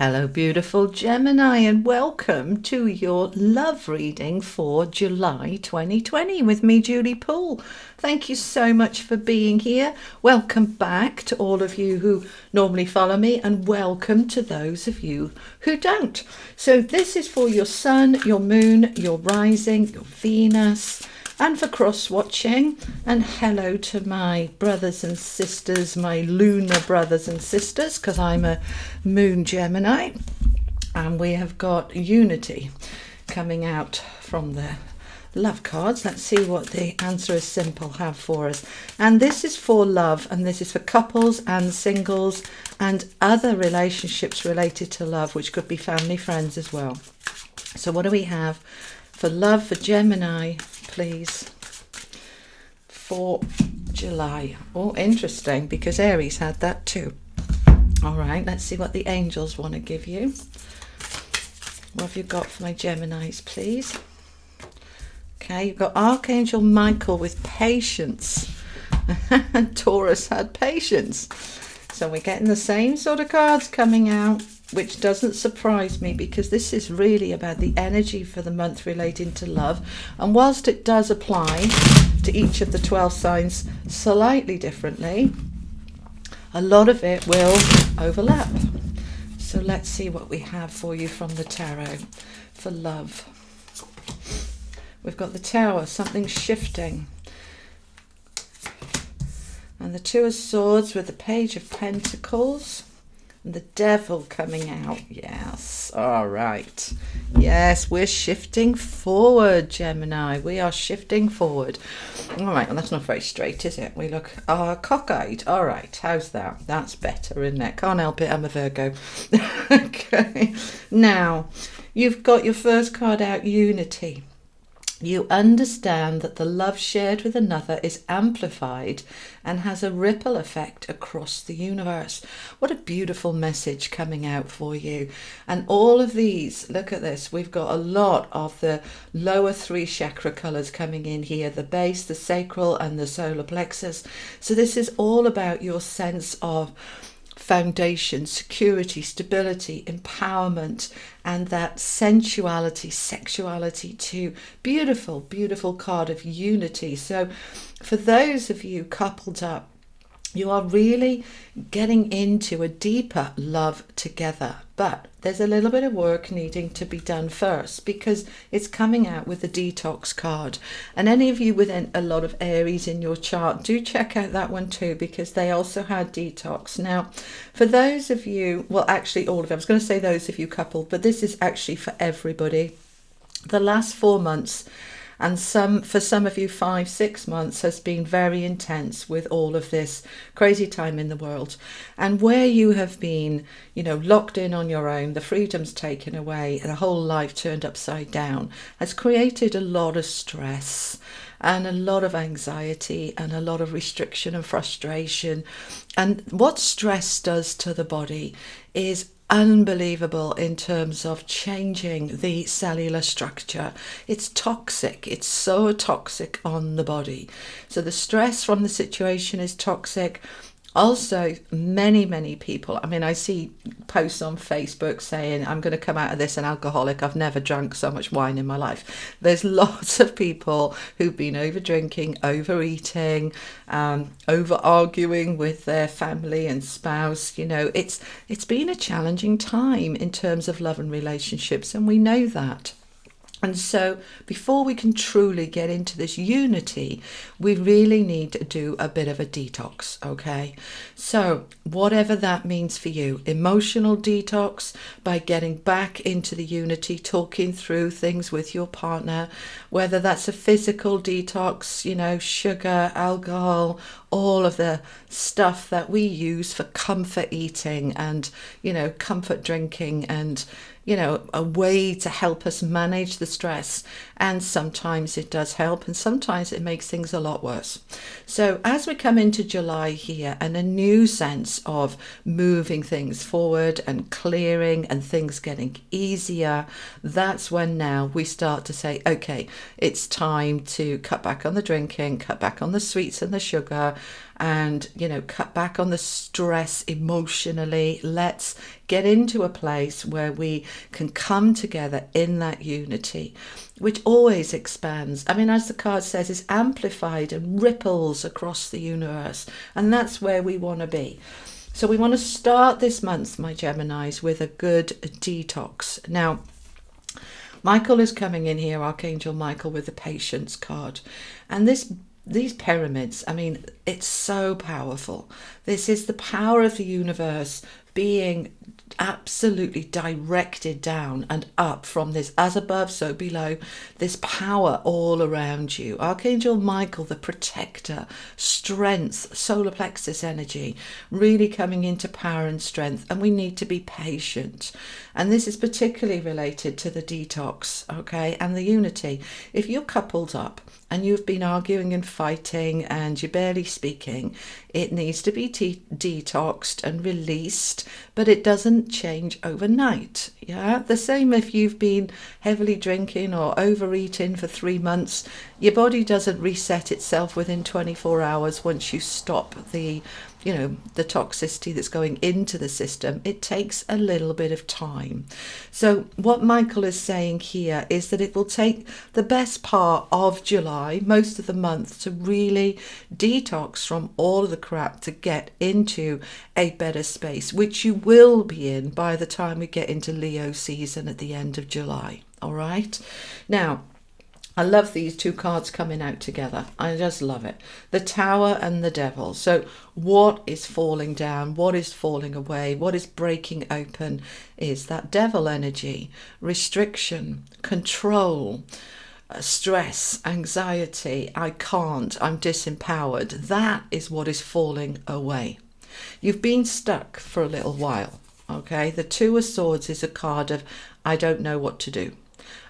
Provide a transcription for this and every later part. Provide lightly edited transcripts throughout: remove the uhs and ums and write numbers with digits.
Hello, beautiful Gemini, and welcome to your love reading for July 2020 with me, Julie Poole. Thank you so much for being here. Welcome back to all of you who normally follow me, and welcome to those of you who don't. So this is for your sun, your moon, your rising, your Venus, and for cross-watching. And hello to my brothers and sisters, my lunar brothers and sisters, because I'm a moon Gemini, and we have got unity coming out from the love cards. Let's see what the answer is simple have for us. And this is for love, and this is for couples and singles and other relationships related to love, which could be family, friends as well. So what do we have for love for Gemini, please, for July? Oh, interesting, because Aries had that too. All right, let's see what the angels want to give you. What have you got for my Geminis, please? Okay, you've got Archangel Michael with patience. And Taurus had patience. So we're getting the same sort of cards coming out, which doesn't surprise me, because this is really about the energy for the month relating to love. And whilst it does apply to each of the 12 signs slightly differently, a lot of it will overlap. So let's see what we have for you from the tarot for love. We've got the Tower, something shifting. And the Two of Swords with the Page of Pentacles. And the Devil coming out. Yes. All right. Yes, we're shifting forward, Gemini. We are shifting forward. All right. Well, that's not very straight, is it? We look cockeyed. All right. How's that? That's better, isn't it? Can't help it. I'm a Virgo. Okay. Now, you've got your first card out, Unity. You understand that the love shared with another is amplified and has a ripple effect across the universe. What a beautiful message coming out for you. And all of these, look at this, we've got a lot of the lower three chakra colours coming in here, the base, the sacral and the solar plexus. So this is all about your sense of foundation, security, stability, empowerment, and that sensuality, sexuality too. Beautiful, beautiful card of unity. So for those of you coupled up, you are really getting into a deeper love together. But there's a little bit of work needing to be done first, because it's coming out with the detox card. And any of you with a lot of Aries in your chart, do check out that one too, because they also had detox. Now, for those of you, well, actually all of you, I was going to say those of you coupled, but this is actually for everybody. The last 4 months, and for some of you 5-6 months, has been very intense with all of this crazy time in the world. And where you have been, locked in on your own, the freedom's taken away, the whole life turned upside down, has created a lot of stress and a lot of anxiety and a lot of restriction and frustration. And what stress does to the body is unbelievable in terms of changing the cellular structure. It's toxic. It's so toxic on the body. So the stress from the situation is toxic. Also, many people, I see posts on Facebook saying, I'm going to come out of this an alcoholic. I've never drunk so much wine in my life. There's lots of people who've been over drinking, overeating, over arguing with their family and spouse. It's been a challenging time in terms of love and relationships, and we know that. And so before we can truly get into this unity, we really need to do a bit of a detox, okay? So whatever that means for you, emotional detox by getting back into the unity, talking through things with your partner, whether that's a physical detox, sugar, alcohol, all of the stuff that we use for comfort eating and, comfort drinking and, a way to help us manage the stress. And sometimes it does help, and sometimes it makes things a lot worse. So as we come into July here, and a new sense of moving things forward and clearing and things getting easier, that's when now we start to say, okay, it's time to cut back on the drinking, cut back on the sweets and the sugar, and, cut back on the stress emotionally. Let's get into a place where we can come together in that unity, which always expands. I mean, as the card says, it's amplified and ripples across the universe. And that's where we want to be. So we want to start this month, my Geminis, with a good detox. Now, Michael is coming in here, Archangel Michael, with the Patience card. And these pyramids, I mean, it's so powerful. This is the power of the universe being absolutely directed down and up from this as above, so below, this power all around you. Archangel Michael, the protector, strength, solar plexus energy, really coming into power and strength, and we need to be patient. And this is particularly related to the detox, okay, and the unity. If you're coupled up and you've been arguing and fighting and you're barely speaking, it needs to be detoxed and released, but it doesn't change overnight. Yeah, the same if you've been heavily drinking or overeating for 3 months. Your body doesn't reset itself within 24 hours once you stop the toxicity that's going into the system. It takes a little bit of time. So what Michael is saying here is that it will take the best part of July, most of the month, to really detox from all of the crap to get into a better space, which you will be in by the time we get into Leo season at the end of July. All right. Now, I love these two cards coming out together. I just love it. The Tower and the Devil. So what is falling down? What is falling away? What is breaking open is that Devil energy, restriction, control, stress, anxiety. I can't. I'm disempowered. That is what is falling away. You've been stuck for a little while. Okay. The Two of Swords is a card of I don't know what to do.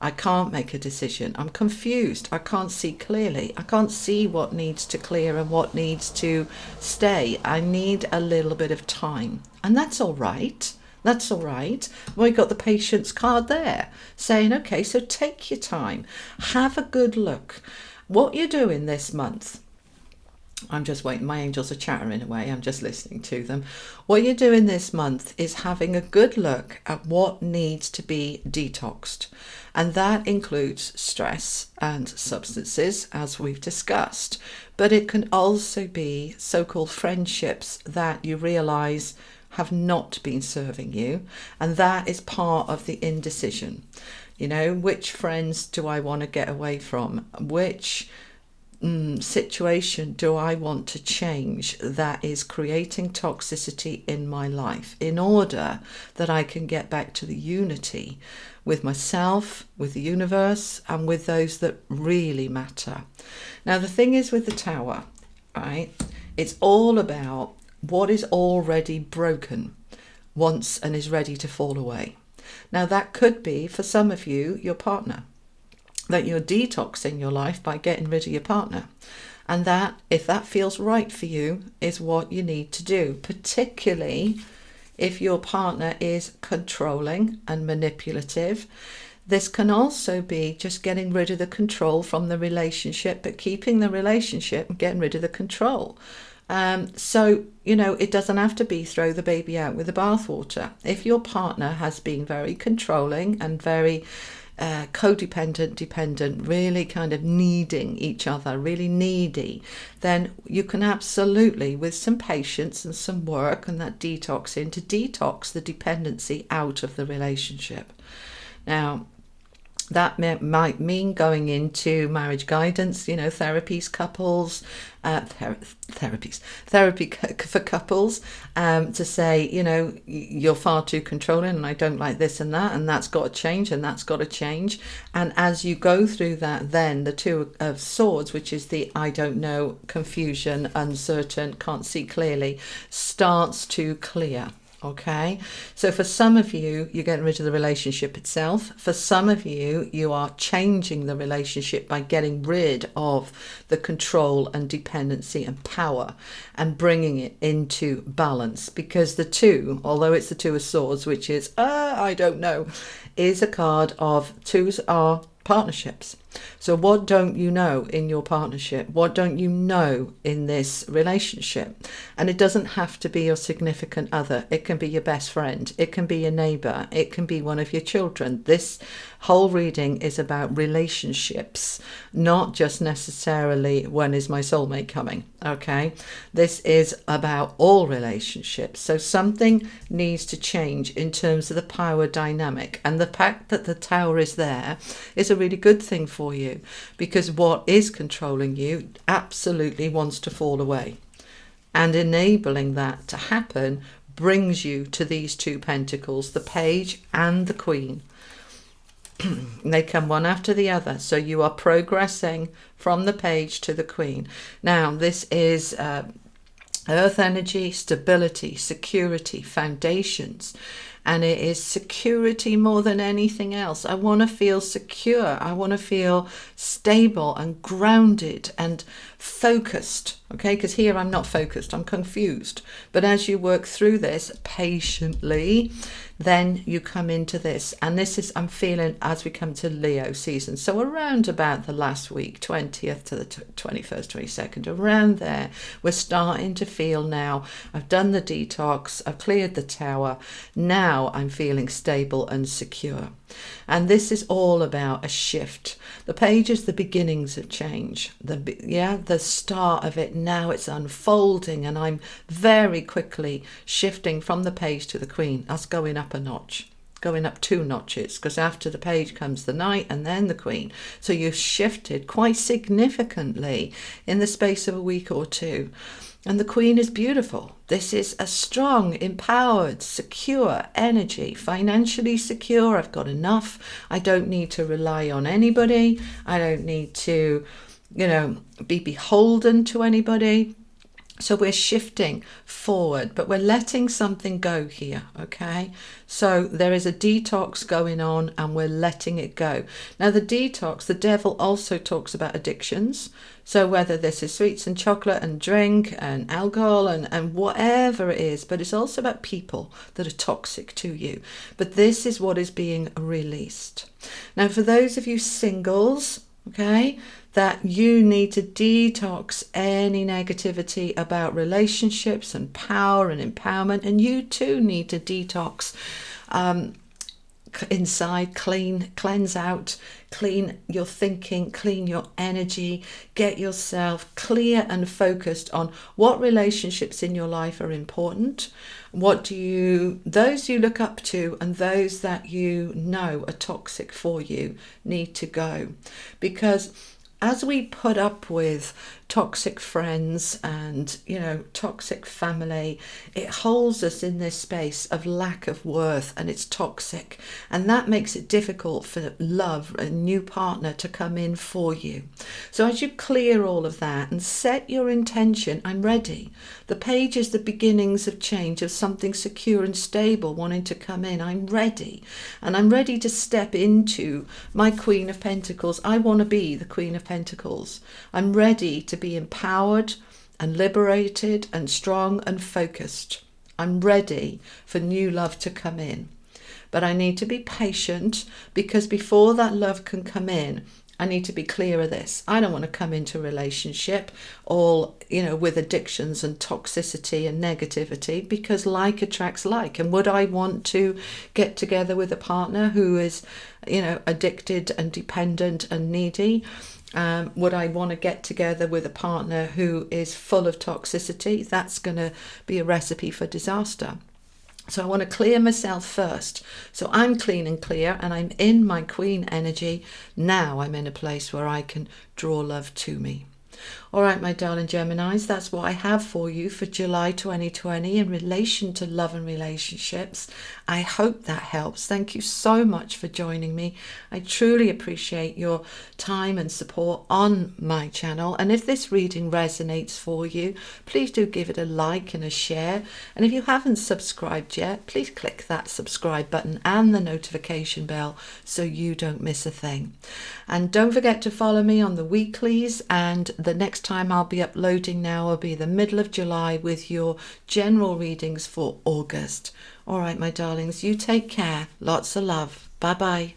I can't make a decision. I'm confused. I can't see clearly. I can't see what needs to clear and what needs to stay. I need a little bit of time. And that's all right. That's all right. Well, you got the Patience card there saying, okay, so take your time. Have a good look. What you're doing this month. I'm just waiting. My angels are chattering away. I'm just listening to them. What you're doing this month is having a good look at what needs to be detoxed. And that includes stress and substances, as we've discussed. But it can also be so-called friendships that you realise have not been serving you. And that is part of the indecision. Which friends do I want to get away from? Which situation do I want to change that is creating toxicity in my life in order that I can get back to the unity with myself, with the universe, and with those that really matter. Now, the thing is with the Tower, right? It's all about what is already broken once and is ready to fall away. Now, that could be, for some of you, your partner. That you're detoxing your life by getting rid of your partner. And that, if that feels right for you, is what you need to do, particularly if your partner is controlling and manipulative. This can also be just getting rid of the control from the relationship, but keeping the relationship and getting rid of the control. So, it doesn't have to be throw the baby out with the bathwater. If your partner has been very controlling and very codependent, dependent, really kind of needing each other, really needy, then you can absolutely, with some patience and some work and that detoxing, to detox the dependency out of the relationship. Now, that might mean going into marriage guidance, therapies, couples, therapy for couples, to say, you're far too controlling and I don't like this and that's got to change and that's got to change. And as you go through that, then the Two of Swords, which is the I don't know, confusion, uncertain, can't see clearly, starts to clear. Okay, so for some of you, you're getting rid of the relationship itself. For some of you, you are changing the relationship by getting rid of the control and dependency and power and bringing it into balance. Because the two, although it's the Two of Swords, which is, I don't know, is a card of twos are partnerships. So what don't you know in your partnership? What don't you know in this relationship? And it doesn't have to be your significant other. It can be your best friend. It can be your neighbor. It can be one of your children. This whole reading is about relationships, not just necessarily when is my soulmate coming, okay? This is about all relationships. So something needs to change in terms of the power dynamic. And the fact that the Tower is there is a really good thing for you, because what is controlling you absolutely wants to fall away. And enabling that to happen brings you to these two pentacles, the Page and the Queen. They come one after the other. So you are progressing from the Page to the Queen. Now, this is earth energy, stability, security, foundations. And it is security more than anything else. I want to feel secure. I want to feel stable and grounded and focused. Okay, because here I'm not focused, I'm confused. But as you work through this patiently, then you come into this. And this is, I'm feeling, as we come to Leo season. So around about the last week, 20th to the 21st, 22nd, around there, we're starting to feel now, I've done the detox, I've cleared the Tower. Now I'm feeling stable and secure. And this is all about a shift. The Page is the beginnings of change. The start of it. Now it's unfolding, and I'm very quickly shifting from the Page to the Queen. That's going up a notch, going up 2 notches, because after the Page comes the Knight and then the Queen. So you've shifted quite significantly in the space of a week or two. And the Queen is beautiful. This is a strong, empowered, secure energy, financially secure. I've got enough. I don't need to rely on anybody. I don't need to, be beholden to anybody. So we're shifting forward, but we're letting something go here, okay? So there is a detox going on, and we're letting it go. Now the detox, the devil also talks about addictions. So whether this is sweets and chocolate and drink and alcohol and whatever it is, but it's also about people that are toxic to you. But this is what is being released. Now for those of you singles, okay, that you need to detox any negativity about relationships and power and empowerment, and you too need to detox inside, cleanse out, clean your thinking, clean your energy, get yourself clear and focused on what relationships in your life are important, those you look up to and those that you know are toxic for you need to go. Because as we put up with toxic friends and, toxic family, it holds us in this space of lack of worth, and it's toxic. And that makes it difficult for love, a new partner, to come in for you. So as you clear all of that and set your intention, I'm ready. The Page is the beginnings of change, of something secure and stable wanting to come in. I'm ready. And I'm ready to step into my Queen of Pentacles. I want to be the Queen of Pentacles. I'm ready to be empowered and liberated and strong and focused. I'm ready for new love to come in. But I need to be patient, because before that love can come in, I need to be clear of this. I don't want to come into a relationship all, with addictions and toxicity and negativity, because like attracts like. And would I want to get together with a partner who is, addicted and dependent and needy? Would I want to get together with a partner who is full of toxicity? That's going to be a recipe for disaster. So I want to clear myself first. So I'm clean and clear, and I'm in my Queen energy. Now I'm in a place where I can draw love to me. All right, my darling Geminis, that's what I have for you for July 2020 in relation to love and relationships. I hope that helps. Thank you so much for joining me. I truly appreciate your time and support on my channel. And if this reading resonates for you, please do give it a like and a share. And if you haven't subscribed yet, please click that subscribe button and the notification bell so you don't miss a thing. And don't forget to follow me on the weeklies, and the next time I'll be uploading now will be the middle of July with your general readings for August. All right, my darlings, you take care. Lots of love. Bye-bye.